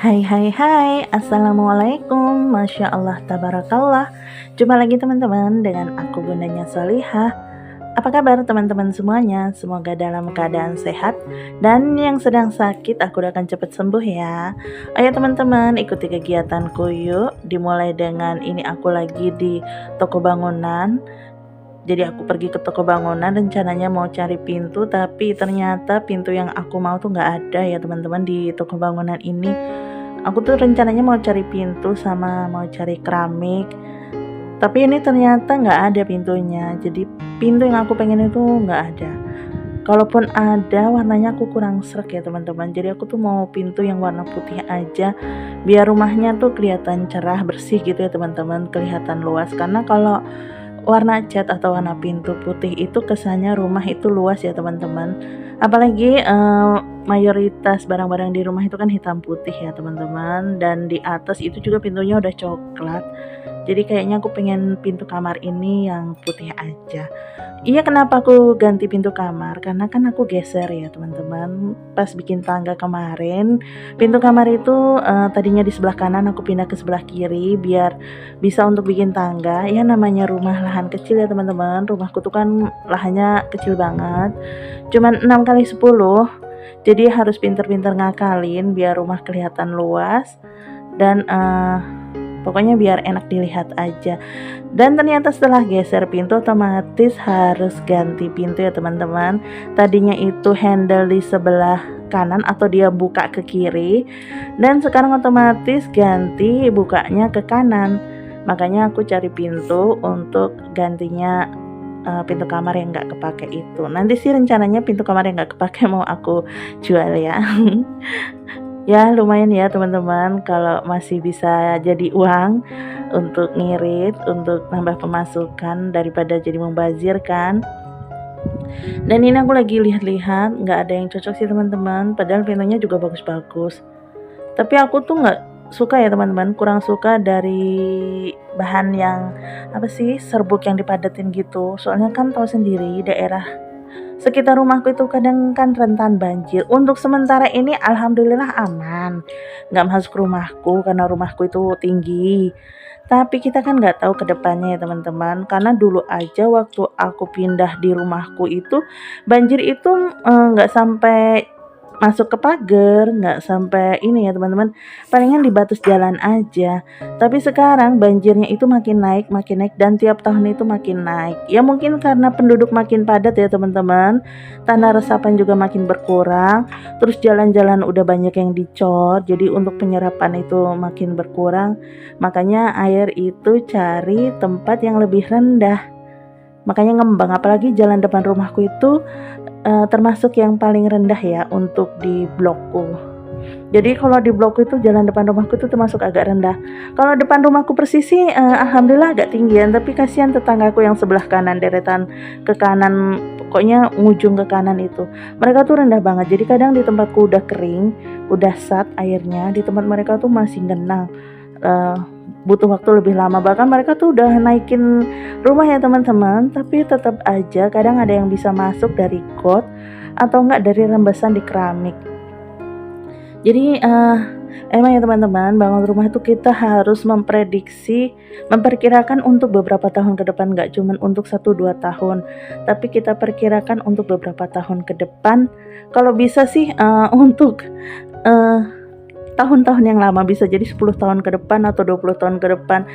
Hai hai hai, Assalamualaikum, Masya Allah, Tabarakallah. Jumpa lagi teman-teman dengan aku Bundanya Solihah. Apa kabar teman-teman semuanya? Semoga dalam keadaan sehat. Dan yang sedang sakit aku doakan cepat sembuh ya. Ayo teman-teman ikuti kegiatanku yuk. Dimulai dengan ini aku lagi di toko bangunan. Jadi aku pergi ke toko bangunan rencananya mau cari pintu, tapi ternyata pintu yang aku mau tuh nggak ada ya teman-teman di toko bangunan ini. Aku tuh rencananya mau cari pintu sama mau cari keramik, tapi ini ternyata nggak ada pintunya. Jadi pintu yang aku pengen itu nggak ada. Kalaupun ada, warnanya aku kurang srek ya teman-teman. Jadi aku tuh mau pintu yang warna putih aja, biar rumahnya tuh kelihatan cerah bersih gitu ya teman-teman, kelihatan luas. Karena kalau warna cat atau warna pintu putih itu kesannya rumah itu luas ya teman-teman. Apalagi mayoritas barang-barang di rumah itu kan hitam putih ya teman-teman, dan di atas itu juga pintunya udah coklat. Jadi kayaknya aku pengen pintu kamar ini yang putih aja. Iya, kenapa aku ganti pintu kamar? Karena kan aku geser ya teman-teman. Pas bikin tangga kemarin, pintu kamar itu tadinya di sebelah kanan, aku pindah ke sebelah kiri biar bisa untuk bikin tangga. Ya namanya rumah lahan kecil ya teman-teman. Rumahku tuh kan lahannya kecil banget. Cuman 6 kali 10. Jadi harus pinter-pinter ngakalin biar rumah kelihatan luas dan pokoknya biar enak dilihat aja. Dan ternyata setelah geser pintu otomatis harus ganti pintu ya teman-teman. Tadinya itu handle di sebelah kanan atau dia buka ke kiri, dan sekarang otomatis ganti bukanya ke kanan. Makanya aku cari pintu untuk gantinya pintu kamar yang nggak kepake itu. Nanti sih rencananya pintu kamar yang nggak kepake mau aku jual ya. Ya lumayan ya teman-teman kalau masih bisa jadi uang untuk ngirit, untuk nambah pemasukan daripada jadi membazir kan. Dan ini aku lagi lihat-lihat, nggak ada yang cocok sih teman-teman, padahal pintunya juga bagus-bagus. Tapi aku tuh nggak suka ya teman-teman, kurang suka dari bahan yang apa sih, serbuk yang dipadatin gitu. Soalnya kan tahu sendiri daerah sekitar rumahku itu kadang kan rentan banjir. Untuk sementara ini alhamdulillah aman, nggak masuk rumahku karena rumahku itu tinggi. Tapi kita kan nggak tahu ke depannya ya teman-teman. Karena dulu aja waktu aku pindah di rumahku itu banjir itu nggak sampai masuk ke pagar, nggak sampai ini ya teman-teman, palingan di batas jalan aja. Tapi sekarang banjirnya itu makin naik dan tiap tahun itu makin naik. Ya mungkin karena penduduk makin padat ya teman-teman, tanah resapan juga makin berkurang, terus jalan-jalan udah banyak yang dicor, jadi untuk penyerapan itu makin berkurang. Makanya air itu cari tempat yang lebih rendah, makanya ngembang. Apalagi jalan depan rumahku itu termasuk yang paling rendah ya untuk di blokku. Jadi kalau di blokku itu jalan depan rumahku itu termasuk agak rendah. Kalau depan rumahku persis sih alhamdulillah agak tinggian, tapi kasihan tetanggaku yang sebelah kanan, deretan ke kanan, pokoknya ujung ke kanan itu. Mereka tuh rendah banget. Jadi kadang di tempatku udah kering, udah sat airnya, di tempat mereka tuh masih genang. Butuh waktu lebih lama, bahkan mereka tuh udah naikin rumah ya teman-teman, tapi tetap aja kadang ada yang bisa masuk dari got atau enggak dari rembesan di keramik. Jadi emang ya teman-teman, bangun rumah itu kita harus memperkirakan untuk beberapa tahun ke depan, nggak cuma untuk 1-2 tahun, tapi kita perkirakan untuk beberapa tahun ke depan. Kalau bisa sih untuk uh, tahun-tahun yang lama, bisa jadi 10 tahun ke depan atau 20 tahun ke depan,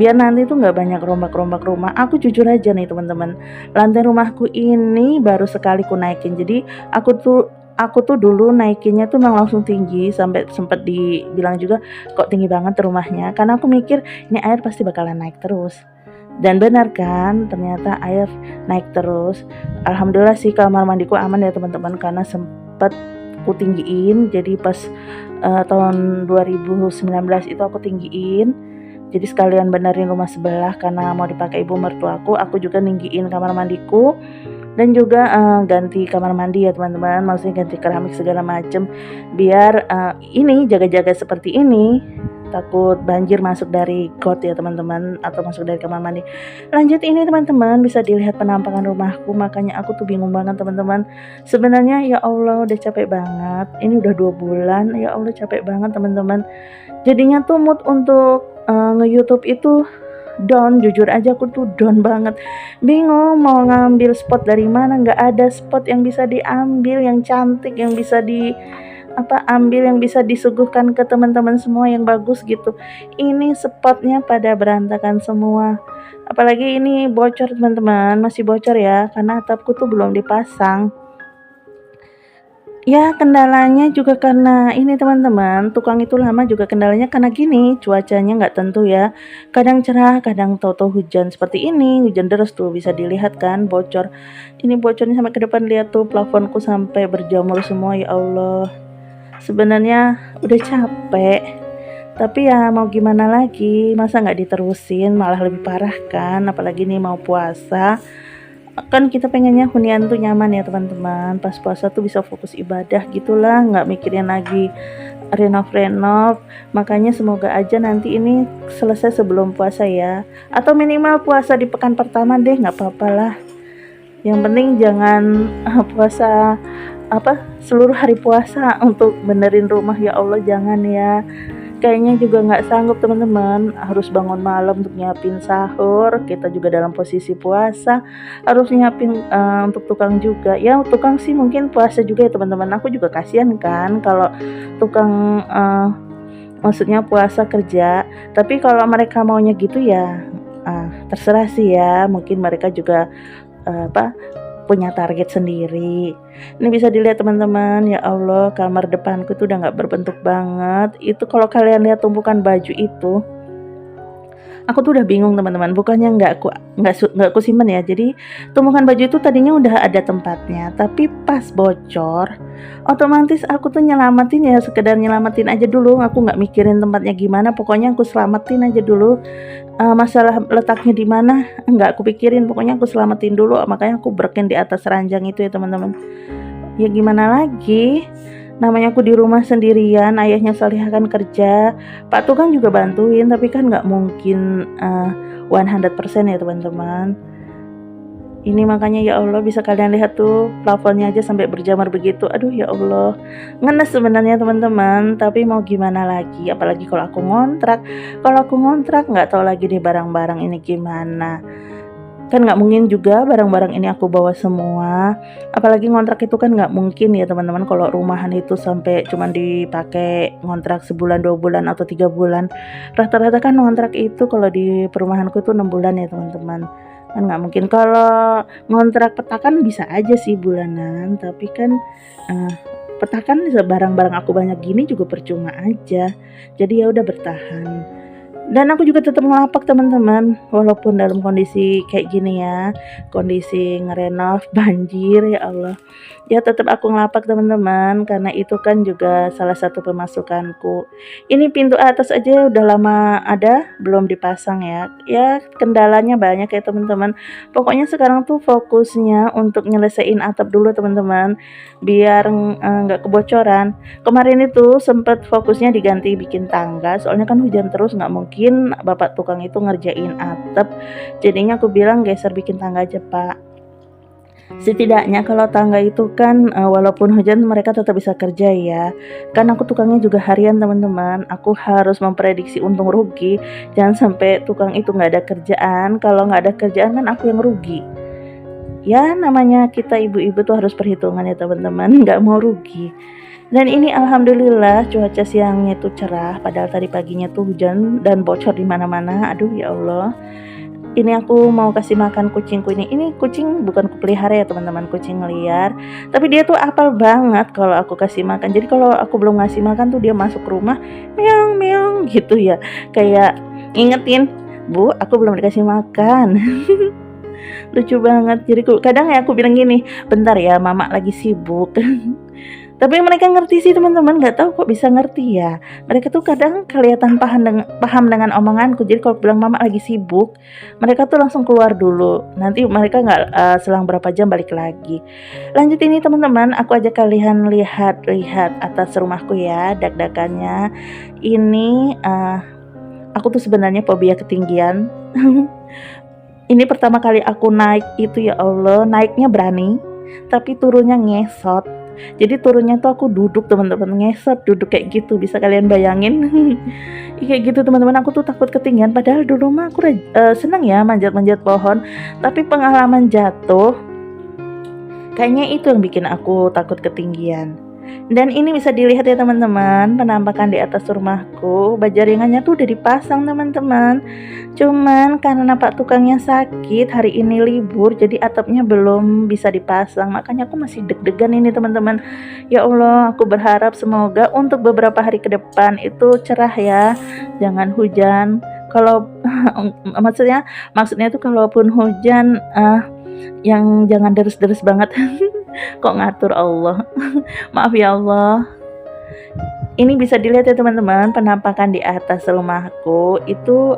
biar nanti tuh nggak banyak rombak-rombak rumah. Aku jujur aja nih teman-teman, lantai rumahku ini baru sekali ku naikin. Jadi aku tuh dulu naikinnya tuh memang langsung tinggi, sampai sempat dibilang juga kok tinggi banget rumahnya, karena aku mikir ini air pasti bakalan naik terus. Dan benar kan, ternyata air naik terus. Alhamdulillah sih kamar mandiku aman ya teman-teman, karena sempat aku tinggiin. Jadi pas tahun 2019 itu aku tinggiin. Jadi sekalian benerin rumah sebelah karena mau dipakai ibu mertuaku, aku juga ninggiin kamar mandiku. Dan juga ganti kamar mandi ya teman-teman, maksudnya ganti keramik segala macem, biar ini jaga-jaga seperti ini, takut banjir masuk dari got ya teman-teman, atau masuk dari kamar mandi. Lanjut ini teman-teman, bisa dilihat penampakan rumahku, makanya aku tuh bingung banget teman-teman. Sebenarnya ya Allah udah capek banget, ini udah 2 bulan, ya Allah capek banget teman-teman. Jadinya tuh mood untuk nge-YouTube itu down, jujur aja aku tuh down banget, bingung mau ngambil spot dari mana, nggak ada spot yang bisa diambil yang cantik, yang bisa ambil, yang bisa disuguhkan ke teman-teman semua yang bagus gitu. Ini spotnya pada berantakan semua, apalagi ini bocor teman-teman, masih bocor ya karena atapku tuh belum dipasang. Ya kendalanya juga karena ini teman-teman, tukang itu lama juga kendalanya karena gini, cuacanya nggak tentu ya. Kadang cerah, kadang tahu-tahu hujan seperti ini, hujan deras tuh bisa dilihat kan bocor. Ini bocornya sampai ke depan, lihat tuh plafonku sampai berjamur semua, ya Allah. Sebenarnya udah capek, tapi ya mau gimana lagi, masa nggak diterusin, malah lebih parah kan, apalagi nih mau puasa. Kan kita pengennya hunian tuh nyaman ya teman-teman, pas puasa tuh bisa fokus ibadah gitulah, nggak mikirin lagi renov-renov. Makanya semoga aja nanti ini selesai sebelum puasa ya, atau minimal puasa di pekan pertama deh, nggak apa-apa lah. Yang penting jangan puasa seluruh hari puasa untuk benerin rumah, ya Allah jangan ya. Kayaknya juga nggak sanggup teman-teman, harus bangun malam untuk nyiapin sahur, kita juga dalam posisi puasa, harus nyiapin untuk tukang juga. Ya tukang sih mungkin puasa juga ya teman-teman, aku juga kasihan kan kalau tukang maksudnya puasa kerja. Tapi kalau mereka maunya gitu ya terserah sih ya, mungkin mereka juga punya target sendiri. Ini bisa dilihat teman-teman, ya Allah kamar depanku tuh udah nggak berbentuk banget. Itu kalau kalian lihat tumpukan baju itu, aku tuh udah bingung teman-teman. Bukannya nggak aku simpen ya. Jadi tumpukan baju itu tadinya udah ada tempatnya, tapi pas bocor, otomatis aku tuh nyelamatin ya, sekedar nyelamatin aja dulu. Aku nggak mikirin tempatnya gimana, pokoknya aku selamatin aja dulu. Masalah letaknya di mana nggak aku pikirin, pokoknya aku selamatin dulu, makanya aku berken di atas ranjang itu ya teman-teman. Ya gimana lagi, namanya aku di rumah sendirian, ayahnya Salihah kan kerja, Pak tukang juga bantuin, tapi kan nggak mungkin 100% ya teman-teman. Ini makanya ya Allah, bisa kalian lihat tuh plafonnya aja sampai berjamur begitu. Aduh ya Allah, ngenes sebenarnya teman-teman, tapi mau gimana lagi, apalagi kalau aku ngontrak. Kalau aku ngontrak nggak tahu lagi nih barang-barang ini gimana, kan nggak mungkin juga barang-barang ini aku bawa semua. Apalagi ngontrak itu kan nggak mungkin ya teman-teman, kalau rumahan itu sampai cuman dipakai ngontrak sebulan, 2 bulan, atau 3 bulan. Rata-rata kan ngontrak itu kalau di perumahanku tuh 6 bulan ya teman-teman, kan nggak mungkin. Kalau ngontrak petakan bisa aja sih bulanan, tapi kan petakan barang-barang aku banyak gini juga percuma aja, jadi ya udah bertahan. Dan aku juga tetap ngelapak teman-teman, walaupun dalam kondisi kayak gini ya, kondisi ngerenov banjir, ya Allah. Ya tetap aku ngelapak teman-teman, karena itu kan juga salah satu pemasukanku. Ini pintu atas aja udah lama ada, belum dipasang ya. Ya kendalanya banyak ya teman-teman. Pokoknya sekarang tuh fokusnya untuk nyelesain atap dulu teman-teman, biar nggak kebocoran. Kemarin itu sempat fokusnya diganti bikin tangga, soalnya kan hujan terus, nggak mungkin bapak tukang itu ngerjain atap. Jadinya aku bilang geser bikin tangga aja pak. Setidaknya kalau tangga itu kan walaupun hujan mereka tetap bisa kerja ya. Kan aku tukangnya juga harian teman-teman, aku harus memprediksi untung rugi. Jangan sampai tukang itu nggak ada kerjaan, kalau nggak ada kerjaan kan aku yang rugi. Ya namanya kita ibu-ibu tuh harus perhitungan ya teman-teman, nggak mau rugi. Dan ini alhamdulillah cuaca siangnya tuh cerah, padahal tadi paginya tuh hujan dan bocor di mana-mana. Aduh ya Allah. Ini aku mau kasih makan kucingku ini. Ini kucing bukan kupelihara ya teman-teman, kucing liar. Tapi dia tuh apal banget kalau aku kasih makan. Jadi kalau aku belum ngasih makan tuh dia masuk rumah, meong meong gitu ya. Kayak ngingetin, "Bu, aku belum dikasih makan." Lucu banget. Jadi kadang ya aku bilang gini, "Bentar ya, mama lagi sibuk." Tapi mereka ngerti sih teman-teman, nggak tahu kok bisa ngerti ya. Mereka tuh kadang kelihatan paham dengan omonganku. Jadi kalau bilang mama lagi sibuk, mereka tuh langsung keluar dulu. Nanti mereka nggak selang berapa jam balik lagi. Lanjut ini teman-teman, aku ajak kalian lihat atas rumahku ya, dak-dakannya. Ini aku tuh sebenarnya fobia ketinggian. Ini pertama kali aku naik itu ya Allah, naiknya berani, tapi turunnya ngesot. Jadi turunnya tuh aku duduk teman-teman, ngesot duduk kayak gitu, bisa kalian bayangin. Kayak gitu teman-teman, aku tuh takut ketinggian. Padahal dulu mah aku seneng ya manjat-manjat pohon, tapi pengalaman jatuh kayaknya itu yang bikin aku takut ketinggian. Dan ini bisa dilihat ya teman-teman, penampakan di atas rumahku. Bajaringannya tuh udah dipasang teman-teman. Cuman karena pak tukangnya sakit, hari ini libur, jadi atapnya belum bisa dipasang. Makanya aku masih deg-degan ini teman-teman. Ya Allah, aku berharap semoga untuk beberapa hari ke depan itu cerah ya. Jangan hujan. Kalau maksudnya tuh kalaupun hujan yang jangan deres-deres banget. Kok ngatur Allah. Maaf ya Allah. Ini bisa dilihat ya teman-teman, penampakan di atas rumahku itu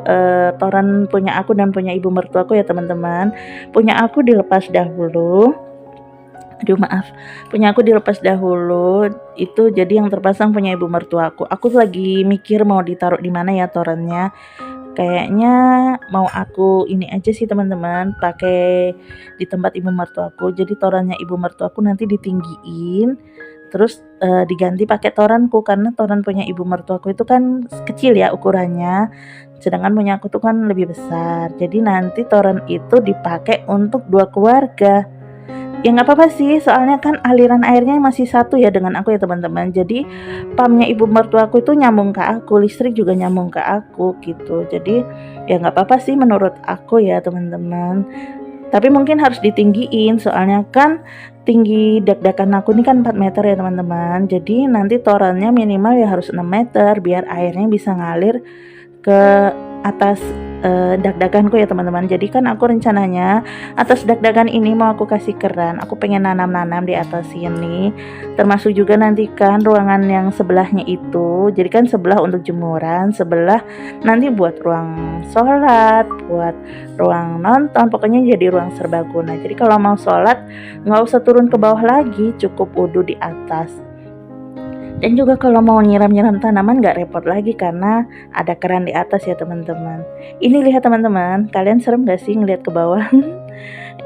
toran punya aku dan punya ibu mertuaku ya teman-teman. Punya aku dilepas dahulu. Aduh maaf, punya aku dilepas dahulu. Itu jadi yang terpasang punya ibu mertuaku. Aku lagi mikir mau ditaruh di mana ya torannya. Kayaknya mau aku ini aja sih teman-teman, pakai di tempat ibu mertuaku. Jadi torannya ibu mertuaku nanti ditinggiin, terus diganti pakai toranku, karena toran punya ibu mertuaku itu kan kecil ya ukurannya, sedangkan punya aku tuh kan lebih besar. Jadi nanti toran itu dipakai untuk 2 keluarga. Ya nggak apa-apa sih, soalnya kan aliran airnya masih satu ya dengan aku ya teman-teman. Jadi pumpnya ibu mertuaku itu nyambung ke aku, listrik juga nyambung ke aku gitu. Jadi ya nggak apa-apa sih menurut aku ya teman-teman. Tapi mungkin harus ditinggiin, soalnya kan tinggi dak-dakan aku ini kan 4 meter ya teman-teman. Jadi nanti torannya minimal ya harus 6 meter biar airnya bisa ngalir ke atas dak-dakanku ya teman-teman. Jadi kan aku rencananya atas dak-dakan ini mau aku kasih keran. Aku pengen nanam-nanam di atas sini. Termasuk juga nanti kan ruangan yang sebelahnya itu. Jadi kan sebelah untuk jemuran, sebelah nanti buat ruang sholat, buat ruang nonton. Pokoknya jadi ruang serbaguna. Jadi kalau mau sholat nggak usah turun ke bawah lagi, cukup wudhu di atas. Dan juga kalau mau nyiram-nyiram tanaman gak repot lagi karena ada keran di atas ya teman-teman. Ini lihat teman-teman, kalian serem gak sih ngeliat ke bawah?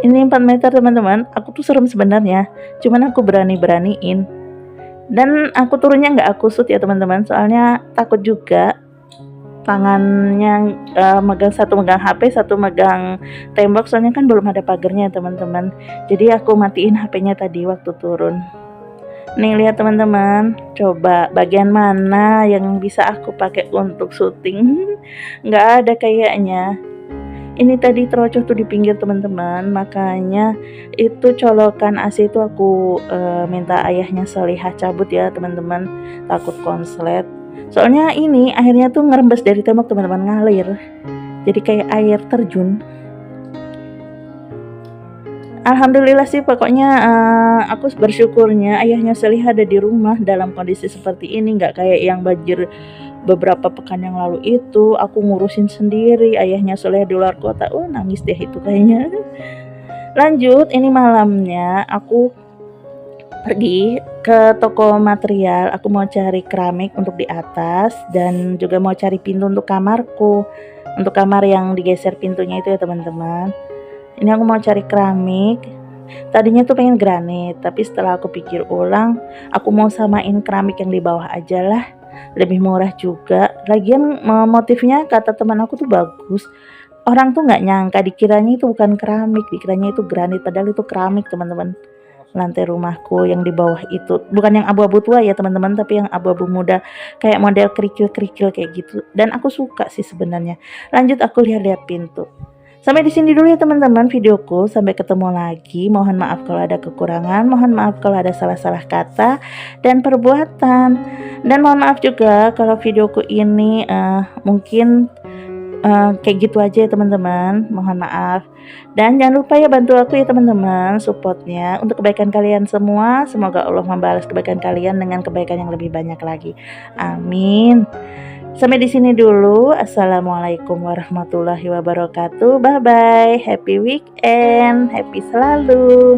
Ini 4 meter teman-teman, aku tuh serem sebenarnya. Cuman aku berani-beraniin. Dan aku turunnya gak aku shoot ya teman-teman, soalnya takut juga. Tangannya satu megang HP, satu megang tembok, soalnya kan belum ada pagarnya ya teman-teman. Jadi aku matiin HP-nya tadi waktu turun. Nih lihat teman-teman, coba bagian mana yang bisa aku pakai untuk syuting. Nggak ada kayaknya. Ini tadi terocok tuh di pinggir teman-teman, makanya itu colokan AC itu aku minta ayahnya Solihah cabut ya teman-teman, takut konslet. Soalnya ini airnya tuh ngerembes dari tembok teman-teman, ngalir. Jadi kayak air terjun. Alhamdulillah sih pokoknya aku bersyukurnya ayahnya Solihah ada di rumah dalam kondisi seperti ini, nggak kayak yang banjir beberapa pekan yang lalu itu. Aku ngurusin sendiri, ayahnya Solihah di luar kota. Nangis deh itu kayaknya. Lanjut, ini malamnya aku pergi ke toko material. Aku mau cari keramik untuk di atas dan juga mau cari pintu untuk kamarku, untuk kamar yang digeser pintunya itu ya teman-teman. Ini aku mau cari keramik. Tadinya tuh pengen granit, tapi setelah aku pikir ulang, aku mau samain keramik yang di bawah aja lah. Lebih murah juga. Lagian motifnya kata teman aku tuh bagus. Orang tuh nggak nyangka, dikiranya itu bukan keramik, dikiranya itu granit, padahal itu keramik teman-teman. Lantai rumahku yang di bawah itu bukan yang abu-abu tua ya teman-teman, tapi yang abu-abu muda, kayak model kerikil-kerikil kayak gitu. Dan aku suka sih sebenarnya. Lanjut aku lihat-lihat pintu. Sampai di sini dulu ya teman-teman videoku. Sampai ketemu lagi. Mohon maaf kalau ada kekurangan, mohon maaf kalau ada salah-salah kata dan perbuatan. Dan mohon maaf juga kalau videoku ini mungkin Kayak gitu aja ya teman-teman, mohon maaf. Dan jangan lupa ya bantu aku ya teman-teman support-nya untuk kebaikan kalian semua, semoga Allah membalas kebaikan kalian dengan kebaikan yang lebih banyak lagi. Amin. Sampai di sini dulu. Assalamualaikum warahmatullahi wabarakatuh. Bye bye. Happy weekend. Happy selalu.